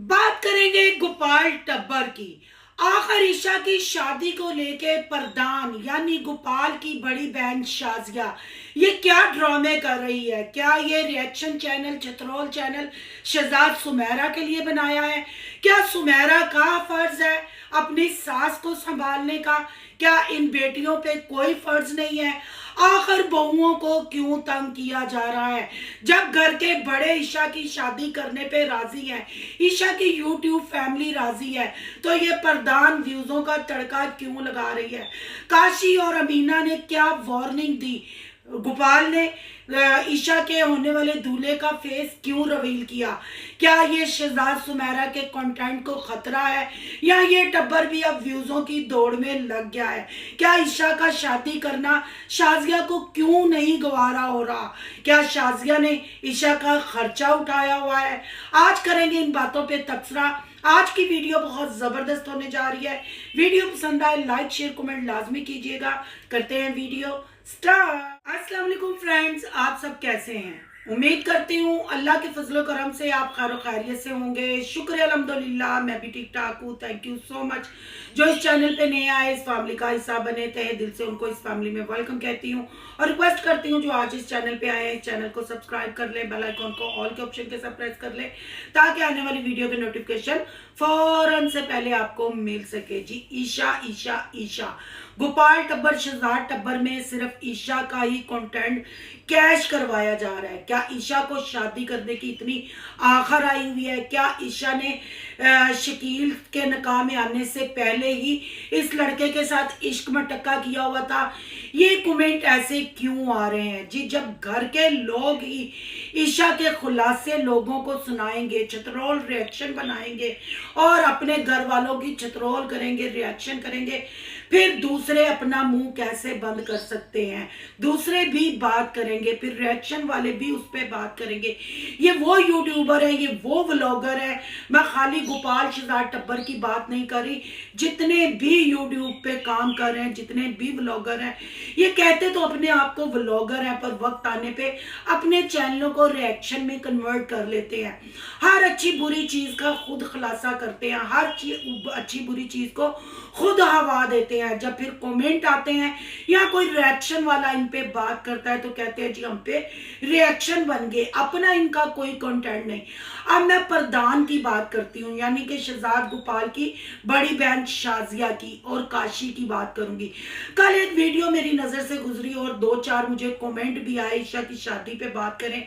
बात करेंगे गोपाल टब्बर की। आखिर ईशा की शादी को लेके प्रधान यानी गोपाल की बड़ी बहन शाजिया ये क्या ड्रामे कर रही है? क्या ये रिएक्शन चैनल चतरोल चैनल शहजाद सुमेरा के लिए बनाया है? क्या सुमेरा का फर्ज है अपनी सास को संभालने का? क्या इन बेटियों पे कोई फर्ज नहीं है? आखिर बहुओं को क्यों तंग किया जा रहा है जब घर के बड़े ईशा की शादी करने पे राजी हैं, ईशा की यूट्यूब फैमिली राजी है, तो ये प्रधान व्यूजों का तड़का क्यों लगा रही है? काशी और अमीना ने क्या वार्निंग दी? गोपाल ने ईशा के होने वाले दूल्हे का फेस क्यों रिवील किया? क्या ये शहजाद सुमेरा के कंटेंट को खतरा है या ये टब्बर भी अब व्यूजों की दौड़ में लग गया है? क्या ईशा का शादी करना शाजिया को क्यों नहीं गवारा हो रहा? क्या शाजिया ने ईशा का खर्चा उठाया हुआ है? आज करेंगे इन बातों पे तबसरा। आज की वीडियो बहुत जबरदस्त होने जा रही है। वीडियो पसंद आए लाइक शेयर कमेंट लाजमी कीजिएगा। करते हैं वीडियो स्टार्ट। अस्सलाम वालेकुम फ्रेंड्स, आप सब कैसे हैं? उम्मीद करती हूँ अल्लाह के फजलो करम से आप खैर खैरियत से होंगे। शुक्र है अल्हम्दुलिल्लाह, मैं भी ठीक ठाक हूँ। Thank you so much. जो इस चैनल पे नए आए, इस फैमिली का हिस्सा बने, तहे दिल से उनको इस फैमिली में वेलकम कहती हूँ और रिक्वेस्ट करती हूँ जो आज इस चैनल पे आए हैं चैनल को सब्सक्राइब कर ले, बेल आइकॉन को ऑल के ऑप्शन के साथ प्रेस कर ले ताकि आने वाली वीडियो के नोटिफिकेशन फौरन से पहले आपको मिल सके। जी ईशा ईशा ईशा, गोपाल टब्बर शहजाद टब्बर में सिर्फ ईशा का ही कंटेंट कैश करवाया जा रहा है। क्या ईशा को शादी करने की इतनी आखिर आई हुई है? क्या ईशा ने शकील के निकाह में आने से पहले ही इस लड़के के साथ इश्क में टक्का किया हुआ था? ये कमेंट ऐसे क्यों आ रहे हैं जी? जब घर के लोग ही ईशा के खुलासे लोगों को सुनाएंगे, चतरोल रिएक्शन बनाएंगे और अपने घर वालों की चतरोल करेंगे, रिएक्शन करेंगे, फिर दूसरे अपना मुंह कैसे बंद कर सकते हैं? दूसरे भी बात करेंगे, फिर रिएक्शन वाले भी उस पर बात करेंगे। ये वो यूट्यूबर है, ये वो व्लॉगर है। मैं खाली गोपाल शहजाद टब्बर की बात नहीं कर रही, जितने भी यूट्यूब पे काम कर रहे हैं, जितने भी व्लॉगर हैं, ये कहते तो अपने आप को व्लॉगर है, पर वक्त आने पे अपने चैनलों को रिएक्शन में कन्वर्ट कर लेते हैं। हर अच्छी बुरी चीज का खुद खुलासा करते हैं, हर अच्छी बुरी चीज को खुद हवा देते हैं। जब फिर कमेंट आते हैं या कोई रिएक्शन वाला इन पे बात करता है तो कहते हैं जी हम पे रिएक्शन बन गए, अपना इनका कोई कंटेंट नहीं। अब मैं प्रधान की बात करती हूँ, यानी कि शहजाद गोपाल की बड़ी बहन शाजिया की और काशी की बात करूंगी। कल एक वीडियो मेरी नजर से गुजरी और 2-4 मुझे कमेंट भी आए ईशा की शादी पे बात करें।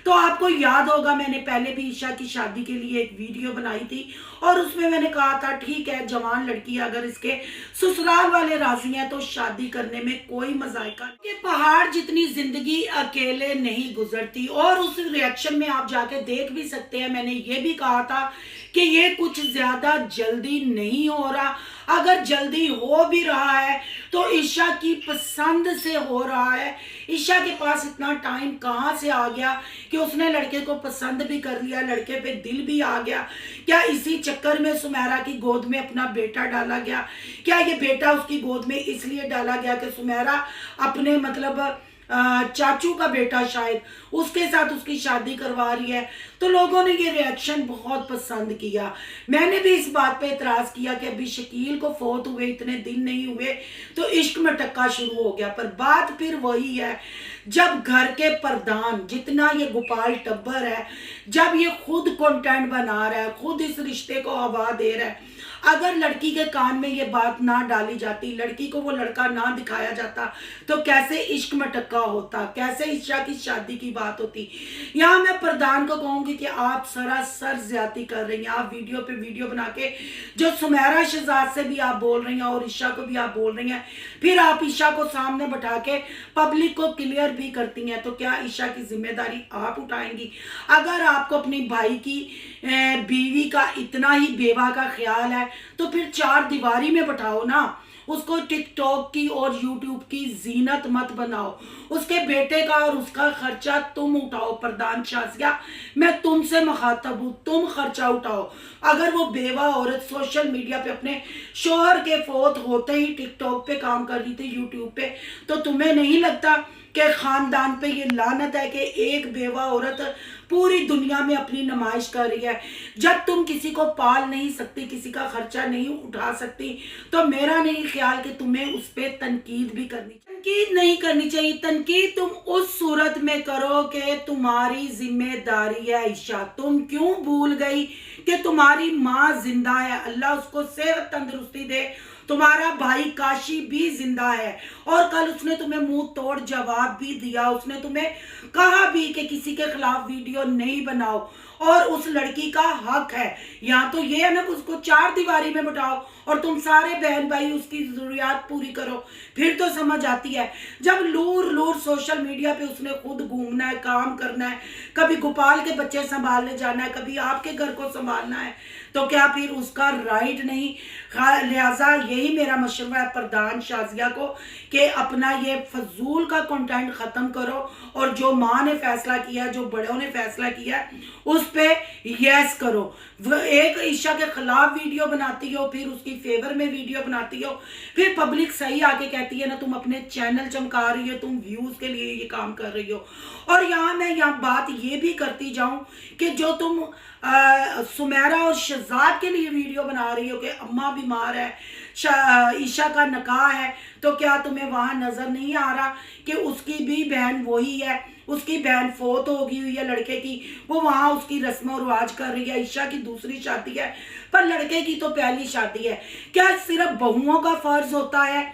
तो आपको याद होगा मैंने पहले भी ईशा की शादी के लिए एक वीडियो बनाई थी और उसमें मैंने कहा था ठीक है, जवान लड़की अगर इसके ससुराल वाले राजी हैं तो शादी करने में कोई मजायका नहीं। ये पहाड़ जितनी जिंदगी अकेले नहीं गुजरती। और उस रिएक्शन में आप जाके देख भी सकते हैं, मैंने ये भी कहा था कि ये कुछ ज्यादा जल्दी नहीं हो रहा। अगर जल्दी हो भी रहा है तो ईशा की पसंद से हो रहा है। ईशा के पास इतना टाइम कहाँ से आ गया कि उसने लड़के को पसंद भी कर लिया, लड़के पे दिल भी आ गया? क्या इसी चक्कर में सुमेरा की गोद में अपना बेटा डाला गया? क्या ये बेटा उसकी गोद में इसलिए डाला गया कि सुमेरा अपने मतलब चाचू का बेटा शायद उसके साथ उसकी शादी करवा रही है? तो लोगों ने ये रिएक्शन बहुत पसंद किया। मैंने भी इस बात पे इतराज किया कि अभी शकील को फोत हुए इतने दिन नहीं हुए तो इश्क में टक्का शुरू हो गया। पर बात फिर वही है, जब घर के प्रधान जितना ये गोपाल टब्बर है, जब ये खुद कंटेंट बना रहा है, खुद इस रिश्ते को हवा दे रहा है, अगर लड़की के कान में ये बात ना डाली जाती, लड़की को वो लड़का ना दिखाया जाता तो कैसे इश्क में टक्का होता, कैसे ईशा की शादी की बात होती? यहाँ मैं प्रधान को कहूंगी कि आप सरासर ज्यादती कर रही हैं। आप वीडियो पे वीडियो बना के जो सुमेरा शहजाद से भी आप बोल रही हैं और ईशा को भी आप बोल रही हैं, फिर आप ईशा को सामने बैठा के पब्लिक को क्लियर भी करती हैं। तो क्या ईशा की जिम्मेदारी आप उठाएंगी? अगर आपको अपनी भाई की बीवी का इतना ही बेवा का ख्याल है तो फिर 4 दीवारी में बैठाओ ना। उसको टिकटॉक की और यूट्यूब की जीनत मत बनाओ। उसके बेटे का और उसका खर्चा तुम उठाओ। प्रधान शाजिया, मैं तुमसे मुखातब हूँ, तुम खर्चा उठाओ। अगर वो बेवा औरत सोशल मीडिया पे अपने शोहर के फोत होते ही टिकटॉक पे काम कर रही थी, यूट्यूब पे, तो तुम्हें नहीं लगता कि खानदान पे ये लानत है कि एक बेवा औरत पूरी दुनिया में अपनी नुमाइश कर रही है। जब तुम किसी को पाल नहीं सकती, किसी का खर्चा नहीं उठा सकती, तो मेरा नहीं ख्याल कि तुम्हें उस पर तनकीद भी करनी चाहिए। तनकीद नहीं करनी चाहिए, तनकीद तुम उस सूरत में करो कि तुम्हारी जिम्मेदारी है। ईशा, तुम क्यों भूल गई कि तुम्हारी माँ जिंदा है, अल्लाह उसको सेहत तंदुरुस्ती दे। तुम्हारा भाई काशी भी जिंदा है और कल उसने तुम्हें मुंह तोड़ जवाब भी दिया। उसने तुम्हें कहा भी कि किसी के खिलाफ वीडियो नहीं बनाओ, और उस लड़की का हक है। यहाँ तो ये है ना कि उसको चार दीवारी में बिठाओ और तुम सारे बहन भाई उसकी जरूरियात पूरी करो, फिर तो समझ आती है। जब लूर लूर सोशल मीडिया पे उसने खुद घूमना है, काम करना है, कभी गोपाल के बच्चे संभालने जाना है, कभी आपके घर को संभालना है, तो क्या फिर उसका राइट नहीं? लिहाजा यही मेरा मशवरा है प्रधान शाजिया को कि अपना ये फजूल का कंटेंट ख़त्म करो और जो माँ ने फैसला किया, जो बड़ों ने फैसला किया, उस पे यस करो। एक ईशा के खिलाफ वीडियो बनाती हो, फिर उसकी फेवर में वीडियो बनाती हो, फिर पब्लिक सही आके कहती है ना तुम अपने चैनल चमका रही हो, तुम व्यूज के लिए ये काम कर रही हो। और यहाँ बात ये भी करती जाऊं कि जो तुम सुमेरा और शहजाद के लिए वीडियो बना रही हो कि अम्मा बीमार है, ईशा का निकाह है, तो क्या तुम्हें वहां नजर नहीं आ रहा कि उसकी भी बहन वही है, उसकी बहन फोत होगी हुई है लड़के की, वो वहां उसकी रस्म और रिवाज कर रही है। ईशा की दूसरी शादी है, पर लड़के की तो पहली शादी है। क्या सिर्फ बहुओं का फर्ज होता है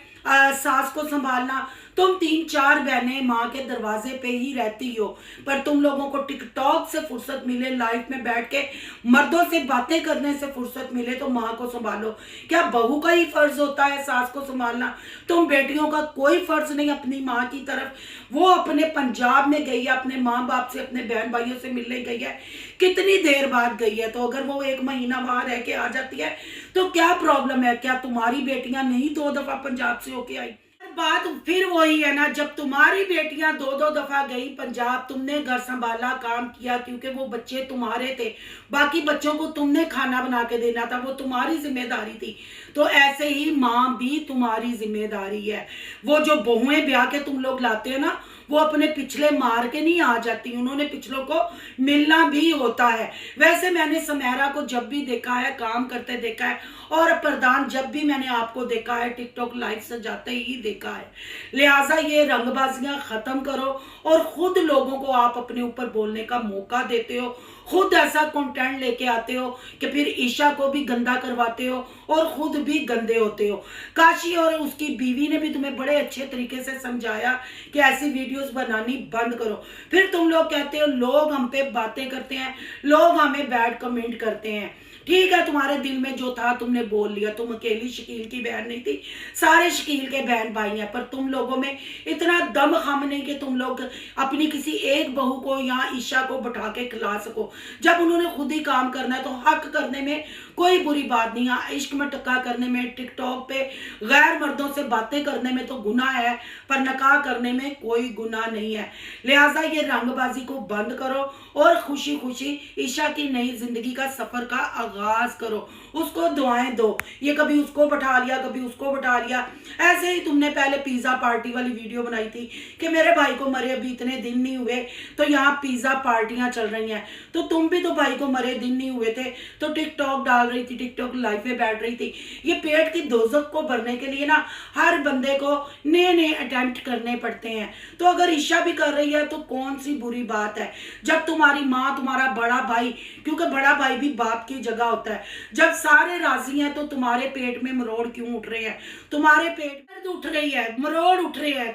सास को संभालना? तुम 3-4 बहनें माँ के दरवाजे पे ही रहती हो, पर तुम लोगों को टिकटॉक से फुर्सत मिले, लाइफ में बैठ के मर्दों से बातें करने से फुर्सत मिले तो माँ को संभालो। क्या बहू का ही फर्ज होता है सास को संभालना? तुम बेटियों का कोई फर्ज नहीं अपनी माँ की तरफ। वो अपने पंजाब में गई है, अपने माँ बाप से, अपने बहन भाइयों से मिलने गई है, कितनी देर बाद गई है, तो अगर वो 1 महीना वहां रह के आ जाती है तो क्या प्रॉब्लम है? क्या तुम्हारी बेटियां नहीं 2 दफा पंजाब से होके आई? बात फिर वही है ना, जब तुम्हारी बेटियां 2-2 दफा गई पंजाब, तुमने घर संभाला, काम किया, क्योंकि वो बच्चे तुम्हारे थे, बाकी बच्चों को तुमने खाना बना के देना था, वो तुम्हारी जिम्मेदारी थी। तो ऐसे ही माँ भी तुम्हारी जिम्मेदारी है। वो जो बहुएं ब्याह के तुम लोग लाते हो ना, वो अपने पिछले मार के नहीं आ जाती, उन्होंने पिछलों को मिलना भी होता है। वैसे मैंने सुमेरा को जब भी देखा है काम करते देखा है, और प्रधान जब भी मैंने आपको देखा है टिकटॉक लाइव सजाते ही देखा है। लिहाजा ये रंगबाजियां खत्म करो और खुद लोगों को आप अपने ऊपर बोलने का मौका देते हो, खुद ऐसा कंटेंट लेके आते हो कि फिर ईशा को भी गंदा करवाते हो और खुद भी गंदे होते हो। काशी और उसकी बीवी ने भी तुम्हें बड़े अच्छे तरीके से समझाया कि ऐसी वीडियोस बनानी बंद करो, फिर तुम लोग कहते हो लोग हम पे बातें करते हैं, लोग हमें बैड कमेंट करते हैं। ठीक है, तुम्हारे दिल में जो था तुमने बोल लिया, तुम अकेली शकील की बहन नहीं थी, सारे शकील के बहन भाई हैं, पर तुम लोगों में इतना दम खम नहीं कि तुम लोग अपनी किसी एक बहू को या ईशा को बैठा के खिला सको। जब उन्होंने खुद ही काम करना है तो हक करने में कोई बुरी बात नहीं है, इश्क में टक्का करने में, टिकटॉक पे गैर मर्दों से बातें करने में तो गुनाह है, पर नकाह करने में कोई गुनाह नहीं है। लिहाजा ये रंगबाजी को बंद करो और खुशी खुशी ईशा की नई जिंदगी का सफर का आगाज करो, उसको दुआएं दो। ये कभी उसको बैठा लिया, कभी उसको बैठा लिया। ऐसे ही तुमने पहले पिज्जा पार्टी वाली वीडियो बनाई थी कि मेरे भाई को मरे अभी इतने दिन नहीं हुए, तो यहाँ पिज्जा पार्टियां चल रही हैं, तो तुम भी तो भाई को मरे दिन नहीं हुए थे तो टिकटॉक डाल रही थी, टिकटॉक लाइव में बैठ रही थी। ये पेट की दोजक को भरने के लिए ना हर बंदे को नए नए अटेम्प्ट करने पड़ते हैं। तो अगर ईशा भी कर रही है तो कौन सी बुरी बात है? जब तुम्हारी माँ, तुम्हारा बड़ा भाई, क्योंकि बड़ा भाई भी बाप की जगह होता है, जब सारे राजी हैं तो तुम्हारे पेट में मरोड़ क्यों उठ रहे हैं? तुम्हारे पेट दर्द उठ रही है, मरोड़ उठ रहे हैं।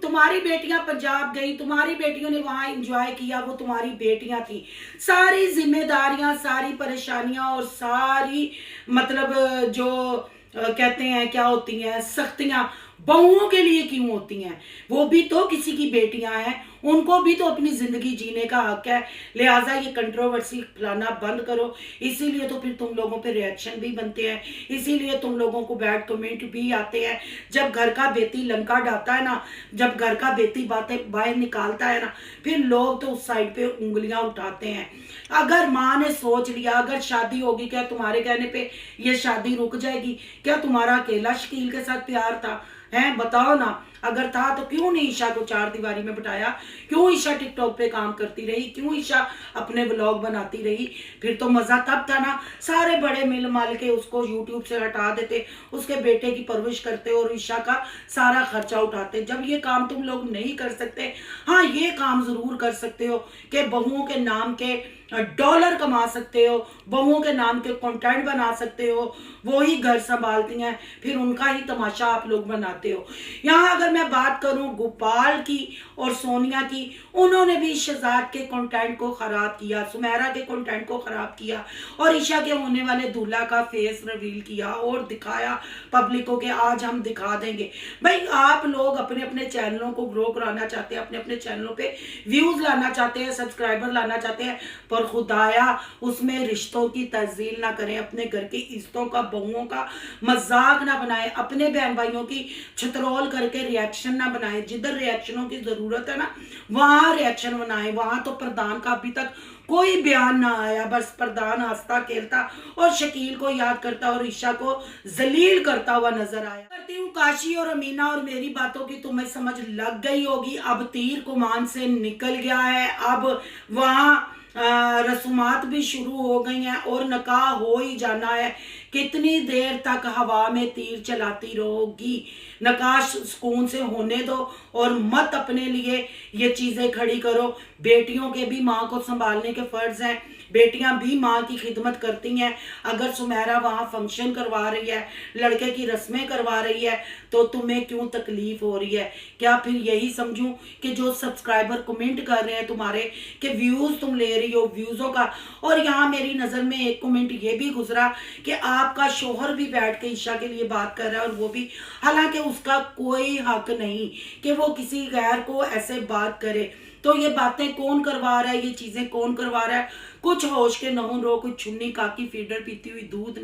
तुम्हारी बेटियां पंजाब गई, तुम्हारी बेटियों ने वहां एंजॉय किया, वो तुम्हारी बेटियां थी। सारी जिम्मेदारियां, सारी परेशानियां और सारी मतलब जो कहते हैं क्या होती हैं सख्तियां बहुओं के लिए क्यों होती हैं? वो भी तो किसी की बेटियां हैं, उनको भी तो अपनी जिंदगी जीने का हक है। लिहाजा ये कंट्रोवर्सी फैलाना बंद करो। इसीलिए तो फिर तुम लोगों पे रिएक्शन भी बनते हैं, इसीलिए तुम लोगों को बैड कमेंट भी आते हैं। जब घर का बेटी लंका डालता है ना, जब घर का बेटी बातें बाहर निकालता है ना, फिर लोग तो उस साइड पे उंगलियां उठाते हैं। अगर माँ ने सोच लिया अगर शादी होगी, क्या तुम्हारे कहने पे ये शादी रुक जाएगी? क्या तुम्हारा अकेला शकील के साथ प्यार था? हैं? बताओ ना, अगर था तो क्यों नहीं ईशा को चार दीवारी में बिठाया? क्यों ईशा टिकटॉक पे काम करती रही? क्यों ईशा अपने व्लॉग बनाती रही? फिर तो मजा तब था ना, सारे बड़े मिल माल के उसको यूट्यूब से हटा देते, उसके बेटे की परवरिश करते और ईशा का सारा खर्चा उठाते। जब ये काम तुम लोग नहीं कर सकते, हाँ ये काम जरूर कर सकते हो कि बहुओं के नाम के डॉलर कमा सकते हो, बहुओं के नाम के कंटेंट बना सकते हो, वो ही घर संभालती हैं, फिर उनका ही तमाशा आप लोग बनाते हो। यहाँ अगर मैं बात करूं गोपाल की और सोनिया की, उन्होंने भी शहजाद के कंटेंट को खराब किया, सुमेरा के कंटेंट को खराब किया और ईशा के होने वाले दूल्हा का फेस रिवील किया और दिखाया पब्लिक को कि आज हम दिखा देंगे। भाई आप लोग अपने अपने चैनलों को ग्रो कराना चाहते हैं, अपने अपने चैनलों पे व्यूज लाना चाहते हैं, सब्सक्राइबर लाना चाहते हैं, पर खुदाया उसमें रिश्तों की तज़ील ना करें, अपने घर की इज्जतों का, बहुओं का मजाक ना बनाएं, अपने बहन भाइयों की छतरोल करके रिएक्शन ना बनाएं। जिधर रिएक्शनों की जरूरत है ना, वहां रिएक्शन बनाएं। वहां तो प्रधान का अभी तक कोई बयान ना आया, बस प्रधान हंसता खेलता और शकील को याद करता और ईशा को जलील करता हुआ नजर आया। करती हूँ काशी और अमीना, और मेरी बातों की तुम्हें समझ लग गई होगी। अब तीर कमान से निकल गया है, अब वहां रसूमात भी शुरू हो गई हैं और निकाह हो ही जाना है। कितनी देर तक हवा में तीर चलाती रहोगी? निकाह सुकून से होने दो और मत अपने लिए ये चीजें खड़ी करो। बेटियों के भी माँ को संभालने के फर्ज हैं, बेटियां भी माँ की खिदमत करती हैं। अगर सुमेरा वहां फंक्शन करवा रही है, लड़के की रस्में करवा रही है, तो तुम्हें क्यों तकलीफ हो रही है? क्या फिर यही समझूं कि जो सब्सक्राइबर कमेंट कर रहे हैं तुम्हारे कि व्यूज तुम ले रही हो, व्यूजों का? और यहाँ मेरी नजर में एक कमेंट ये भी गुजरा कि आपका शोहर भी बैठ के ईशा के लिए बात कर रहा है, और वो भी, हालांकि उसका कोई हक नहीं कि वो किसी गैर को ऐसे बात करे। तो ये बातें कौन करवा रहा है, ये चीजें कौन करवा रहा है? कुछ होश के नहुन रो, कुछ छुन्नी काकी फीडर पीती हुई दूध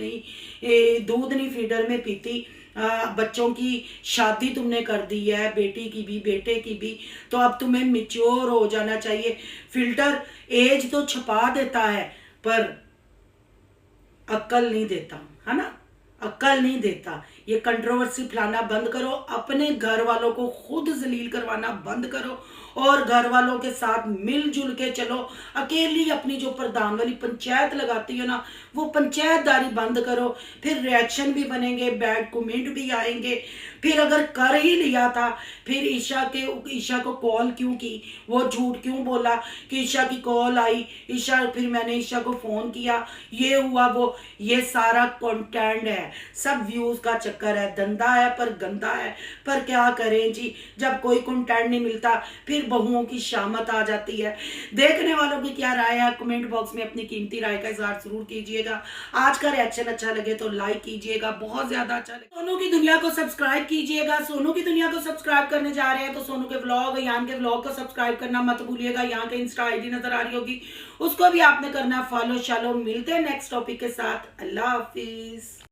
नहीं फीडर में पीती। बच्चों की शादी तुमने कर दी है, बेटी की भी बेटे की भी, तो अब तुम्हें मिच्योर हो जाना चाहिए। फिल्टर एज तो छुपा देता है पर अक्ल नहीं देता, है ना? अक्ल नहीं देता। ये कंट्रोवर्सी फैलाना बंद करो, अपने घर वालों को खुद जलील करवाना बंद करो और घर वालों के साथ मिलजुल के चलो। अकेली अपनी जो प्रधान वाली पंचायत लगाती है ना, वो पंचायतदारी बंद करो। फिर रिएक्शन भी बनेंगे, बैड कमेंट भी आएंगे। फिर अगर कर ही लिया था, फिर ईशा को कॉल क्यों की? वो झूठ क्यों बोला कि ईशा की कॉल आई, फिर मैंने ईशा को फोन किया, ये हुआ वो? ये सारा कंटेंट है, सब व्यूज का चक्कर है। धंधा है पर गंदा है, पर क्या करें जी, जब कोई कंटेंट नहीं मिलता फिर बहुओं की शामत आ जाती है। देखने वालों की क्या राय है, कमेंट बॉक्स में अपनी कीमती राय का इजहार जरूर कीजिएगा। आज का रिएक्शन अच्छा लगे तो लाइक कीजिएगा, बहुत ज्यादा अच्छा लगे सोनू की दुनिया को सब्सक्राइब कीजिएगा। सोनू की दुनिया को सब्सक्राइब करने जा रहे हैं तो सोनू के व्लॉग, यान के व्लॉग को सब्सक्राइब करना मत भूलिएगा। यहाँ के इंस्टा आईडी नजर आ रही होगी, उसको भी आपने करना फॉलो। चलो मिलते हैं नेक्स्ट टॉपिक के साथ। अल्लाह हाफिज।